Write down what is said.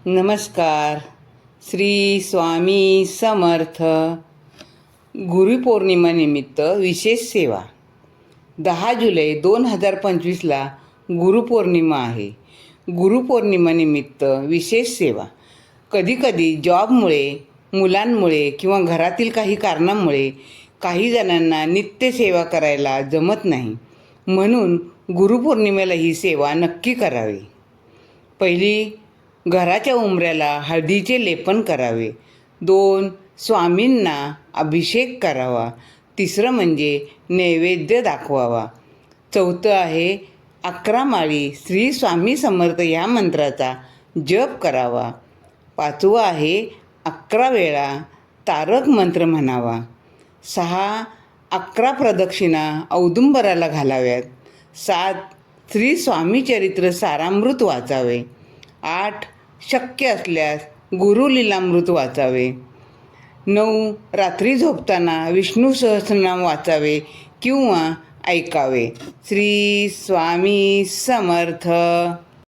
नमस्कार. श्री स्वामी समर्थ. गुरुपौर्णिमेनिमित्त विशेष सेवा. 10 जुलै 2025ला गुरुपौर्णिमा आहे. गुरुपौर्णिमेनिमित्त विशेष सेवा. कधीकधी जॉबमुळे, मुलांमुळे किंवा घरातील काही कारणांमुळे काही जणांना नित्यसेवा करायला जमत नाही. म्हणून गुरुपौर्णिमेला ही सेवा नक्की करावी. पहिली, घराच्या उंबऱ्याला हळदीचे लेपन करावे. 2, स्वामींना अभिषेक करावा. 3 म्हणजे नैवेद्य दाखवावा. 4 आहे 11 माळी श्री स्वामी समर्थ या मंत्राचा जप करावा. 5 आहे 11 वेळा तारक मंत्र म्हणावा. 6, 11 प्रदक्षिणा औदुंबराला घालाव्यात. 7, श्री स्वामी चरित्र सारामृत वाचावे. 8, शक्य असल्यास गुरुलीलामृत वाचावे. 9, रात्री झोपताना विष्णू सहस्रनाम वाचावे किंवा ऐकावे. श्री स्वामी समर्थ.